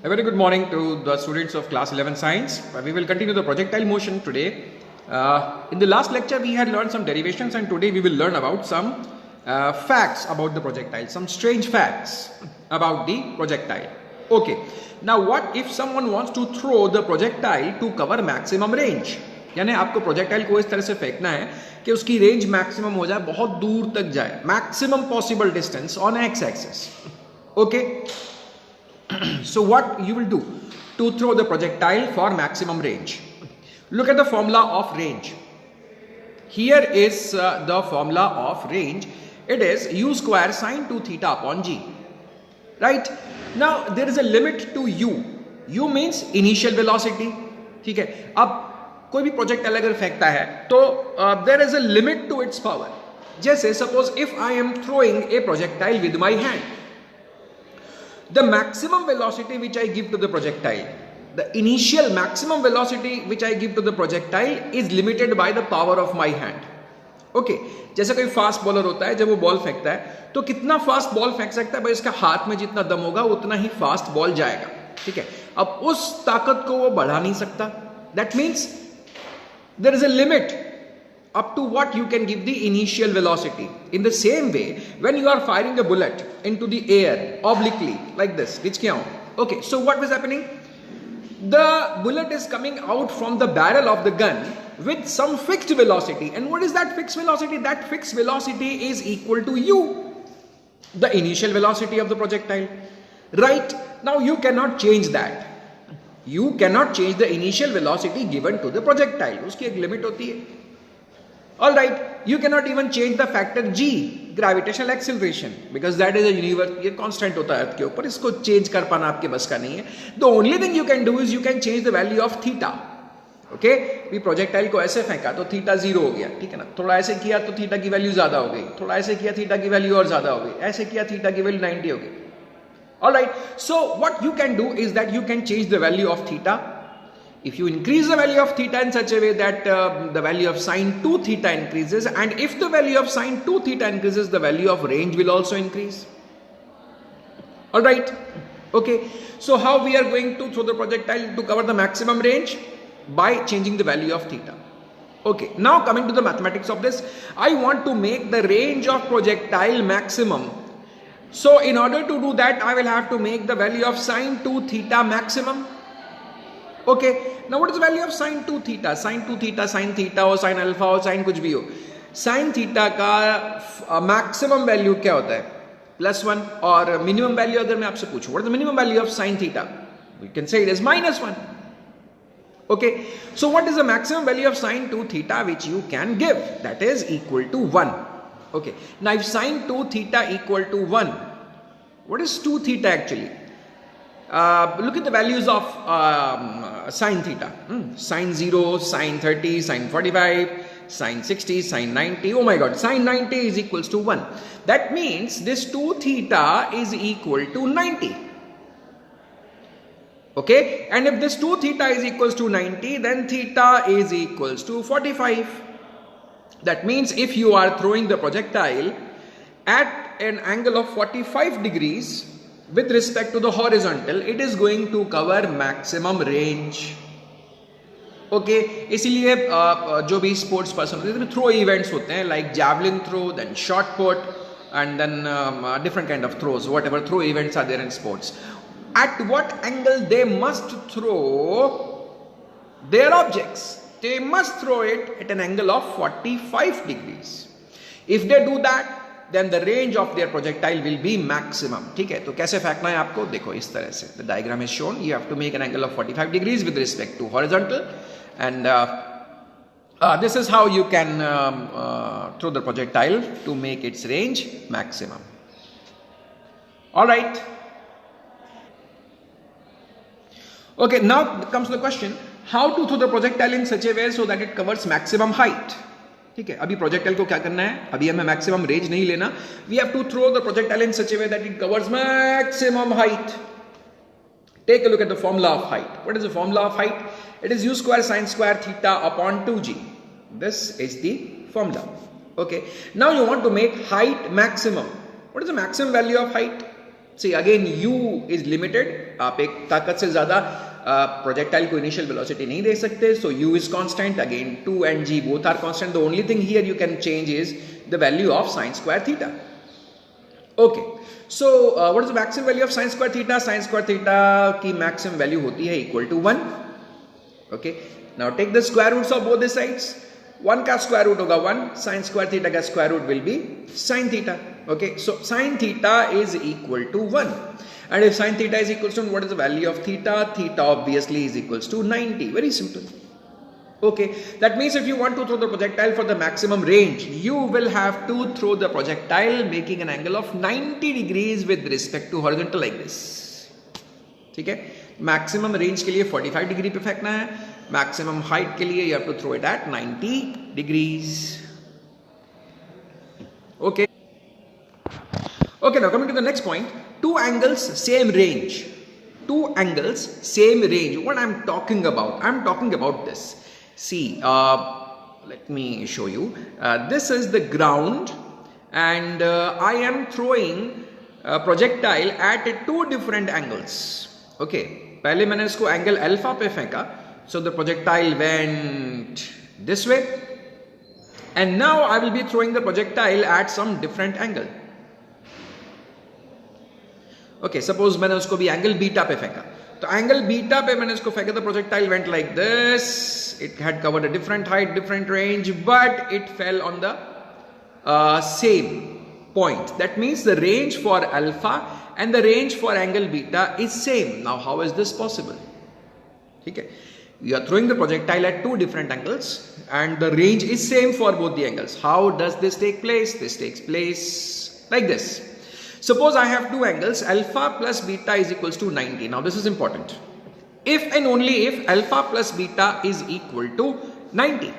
A very good morning to the students of class 11 science. We will continue the projectile motion today. In the last lecture we had learned some derivations, and today we will learn about some facts about the projectile, some strange facts about the projectile. Okay, now what if someone wants to throw the projectile to cover maximum range? यानी आपको projectile को इस तरह से फेंकना है कि उसकी रेंज मैक्सिमम हो जाए, बहुत दूर तक जाए, maximum possible distance on x axis. Okay, so what you will do to throw the projectile for maximum range? Look at the formula of range. Here is the formula of range. It is u square sine 2 theta upon g. Right? Now there is a limit to u. U means initial velocity. ठीक है, अब कोई भी projectile अगर फेंकता है तो there is a limit to its power. जैसे suppose if I am throwing a projectile with my hand, the maximum velocity which I give to the projectile, the initial maximum velocity which I give to the projectile is limited by the power of my hand. Okay, जैसे कोई fast bowler होता है, जब वो ball फेंकता है तो कितना फास्ट बॉल फेंक सकता है भाई, इसका हाथ में जितना दम होगा उतना ही फास्ट बॉल जाएगा. ठीक है, अब उस ताकत को वो बढ़ा नहीं सकता. That means there is a limit up to what you can give the initial velocity. In the same way, when you are firing a bullet into the air obliquely like this, okay, so what was happening? The bullet is coming out from the barrel of the gun with some fixed velocity. And what is that fixed velocity? That fixed velocity is equal to u, the initial velocity of the projectile. Right? Now you cannot change that. You cannot change the initial velocity given to the projectile. उसकी एक limit होती है. All right, you cannot even change the factor g, gravitational acceleration, because that is a universe, ये constant होता है अर्थ के ऊपर, इसको change कर पाना आपके बस का नहीं है. The only thing you can do is you can change the value of theta. Okay, भी प्रोजेक्टाइल को ऐसे फेंका तो थीटा 0 हो गया, ठीक है ना. थोड़ा ऐसे किया तो थीटा की वैल्यू ज्यादा हो गई, थोड़ा ऐसे किया थीटा की वैल्यू और ज्यादा हो गई, ऐसे किया थीटा की वैल्यू 90 हो गई. All right, so what you can do is that you can change the value of theta. If you increase the value of theta in such a way that the value of sine 2 theta increases, and if the value of sine 2 theta increases, the value of range will also increase. All right, okay, so how we are going to throw the projectile to cover the maximum range? By changing the value of theta. Okay, now coming to the mathematics of this, I want to make the range of projectile maximum. So in order to do that, I will have to make the value of sine 2 theta maximum. Okay, now what is the value of sine 2 theta? Sine 2 theta, sine theta or sine alpha or sine कुछ भी हो, sine theta का maximum value क्या होता है? +1. और minimum value अगर मैं आपसे पूछूं, what is the minimum value of sine theta? We can say it is -1. Okay, so what is the maximum value of sine 2 theta which you can give? That is equal to 1. Okay, now if sine 2 theta equal to 1, what is 2 theta actually? Look at the values of sine theta. Sine 0, sine 30, sine 45, sine 60, sine 90. Oh my god, sine 90 is equals to 1. That means this 2 theta is equal to 90. Okay, and if this 2 theta is equals to 90, then theta is equals to 45. That means if you are throwing the projectile at an angle of 45 degrees with respect to the horizontal, it is going to cover maximum range. Okay, इसीलिए जो भी sports person होते हैं, throw events होते हैं like javelin throw, then shot put, and then different kind of throws, whatever throw events are there in sports. At what angle they must throw their objects? They must throw it at an angle of 45 degrees. If they do that, then the range of their projectile will be maximum. ठीक है, तो कैसे फेंकना है आपको, देखो इस तरह से. The diagram is shown. You have to make an angle of 45 degrees with respect to horizontal, and this is how you can throw the projectile to make its range maximum. All right. Okay, now comes the question, how to throw the projectile in such a way so that it covers maximum height. ठीक है, अभी projectile को क्या करना है, अभी हमें maximum range नहीं लेना. We have to throw the projectile in such a way that it covers maximum height. Take a look at the formula of height. What is the formula of height? It is u square sin square theta upon 2g. This is the formula. Okay, now you want to make height maximum. What is the maximum value of height? See again u is limited. आप एक ताकत से ज़्यादा projectile को initial velocity नहीं दे सकते. So u is constant. Again 2 and g both are constant. The only thing here you can change is the value of sine square theta. Okay. So what is the maximum value of sine square theta? Sine square theta की maximum value होती है equal to 1. Okay. Now take the square roots of both the sides. 1 का square root होगा 1. Sine square theta का square root will be sine theta. Okay. So sine theta is equal to 1. And if sine theta is equal to 1, what is the value of theta? Theta obviously is equals to 90. Very simple. Okay, that means if you want to throw the projectile for the maximum range, you will have to throw the projectile making an angle of 90 degrees with respect to horizontal like this. ठीक है, maximum range के लिए 45 degree पे फेंकना है, maximum height के लिए you have to throw it at 90 degrees. Okay. Okay, now coming to the next point, two angles, same range. Two angles, same range. What I'm talking about? I'm talking about this. See, let me show you. This is the ground and I am throwing a projectile at two different angles. Okay, पहले मैंने इसको angle alpha पे फेंका. So the projectile went this way. And now I will be throwing the projectile at some different angle. Okay, suppose मैंने उसको भी angle beta पे फेंका. तो एंगल बीटा पे मैंने इसको फेंका, the projectile went like this. It had covered a different height, different range, but it fell on the same point. That means the range for alpha and the range for angle beta is same. Now how is this possible? ठीक है, you are throwing the projectile at two different angles and the range is same for both the angles. How does this take place? This takes place like this. Suppose I have two angles, alpha plus beta is equals to 90. Now this is important. If and only if alpha plus beta is equal to 90.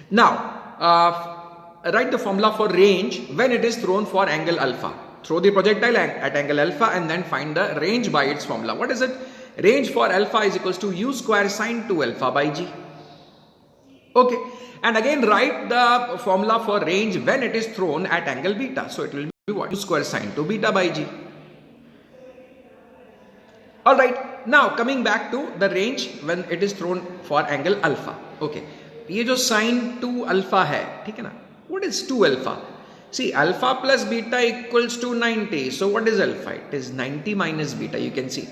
Now, write the formula for range when it is thrown for angle alpha. Throw the projectile at angle alpha and then find the range by its formula. What is it? Range for alpha is equals to u square sine 2 alpha by g. Okay. And again write the formula for range when it is thrown at angle beta. So it will be what? U square sine 2 beta by g. Alright, now coming back to the range when it is thrown for angle alpha. Okay, ये जो sine 2 alpha है, ठीक है ना? What is 2 alpha? See, alpha plus beta equals to 90. So what is alpha? It is 90 minus beta. You can see.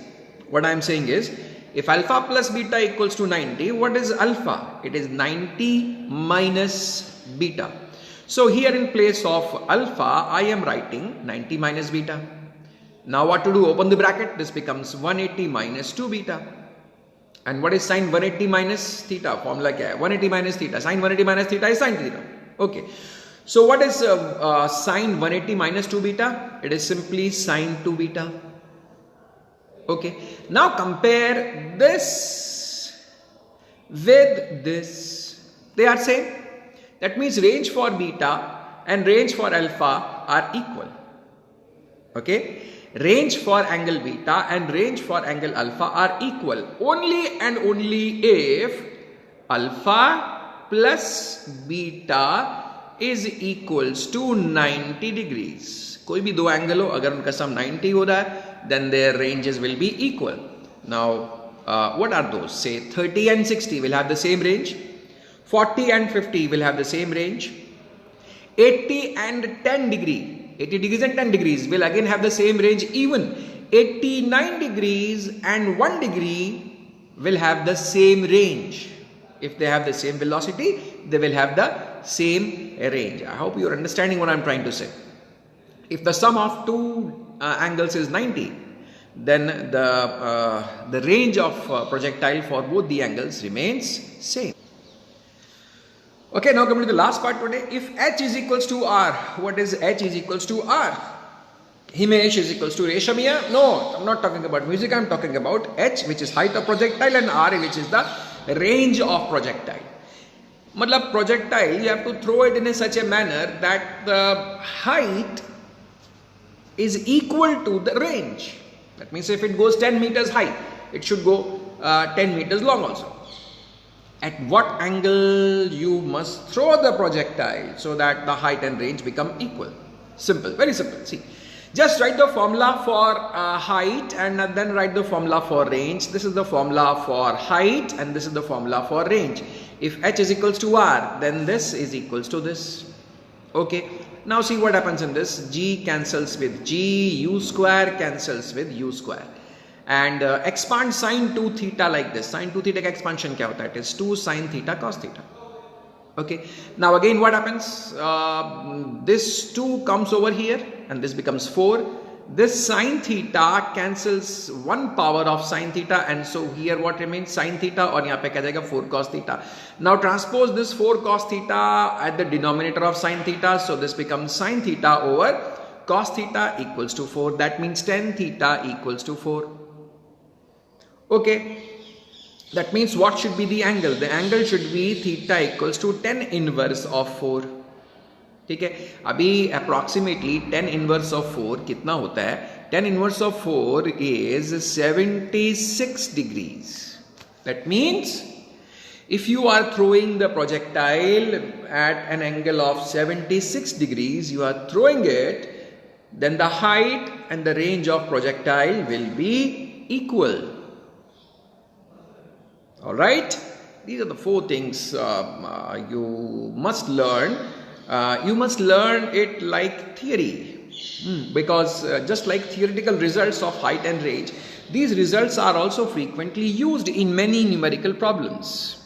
What I am saying is, if alpha plus beta equals to 90, what is alpha? It is 90 minus beta. So here in place of alpha, I am writing 90 minus beta. Now what to do? Open the bracket. This becomes 180 minus 2 beta. And what is sine 180 minus theta? Formula क्या है? 180 minus theta. Sine 180 minus theta is sine theta. Okay. So what is sine 180 minus 2 beta? It is simply sine 2 beta. Okay, now compare this with this. They are same. That means range for beta and range for alpha are equal. Okay, range for angle beta and range for angle alpha are equal only and only if alpha plus beta is equals to 90 degrees. कोई भी दो angle हो, अगर उनका सम 90 हो रहा है, then their ranges will be equal. Now, what are those? Say 30 and 60 will have the same range. 40 and 50 will have the same range. 80 and 10 degree, 80 degrees and 10 degrees will again have the same range. Even 89 degrees and 1 degree will have the same range. If they have the same velocity, they will have the same range. I hope you are understanding what I am trying to say. If the sum of two angles is 90, then the range of projectile for both the angles remains same. Okay, now coming to the last part today. If h is equals to r, what is h is equals to r? Himesh is equals to Reshamia? No, I'm not talking about music. I'm talking about h, which is height of projectile, and r, which is the range of projectile. Matlab projectile, you have to throw it in such a manner that the height is equal to the range. That means if it goes 10 meters high, it should go 10 meters long also. At what angle you must throw the projectile so that the height and range become equal? Simple, very simple. See, Just write the formula for height and then write the formula for range. This is the formula for height and this is the formula for range. If h is equals to r, then this is equals to this. Okay. Now see what happens in this. G cancels with G, U square cancels with U square. And expand sine 2 theta like this. Sine 2 theta ka expansion kya hota hai? It is 2 sine theta cos theta. Okay. Now again what happens? This 2 comes over here and this becomes 4. This sine theta cancels 1 power of sine theta, and so here what remains? Sine theta, और यहाँ पे क्या जाएगा 4 cos theta. Now transpose this 4 cos theta at the denominator of sine theta, so this becomes sine theta over cos theta equals to 4. That means tan theta equals to 4. Okay. That means what should be the angle? The angle should be theta equals to tan inverse of 4. ठीक है, अभी approximately tan inverse of 4 कितना होता है? Tan inverse of 4 is 76 degrees. That means if you are throwing the projectile at an angle of 76 degrees, you are throwing it, then the height and the range of projectile will be equal. Alright, these are the 4 things you must learn. You must learn it like theory, because just like theoretical results of height and range, these results are also frequently used in many numerical problems.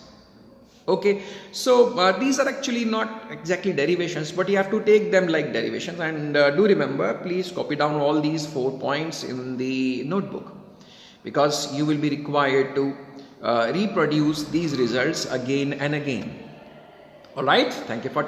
Okay, so these are actually not exactly derivations, but you have to take them like derivations. And do remember, please copy down all these 4 points in the notebook, because you will be required to reproduce these results again and again. Alright, thank you for today.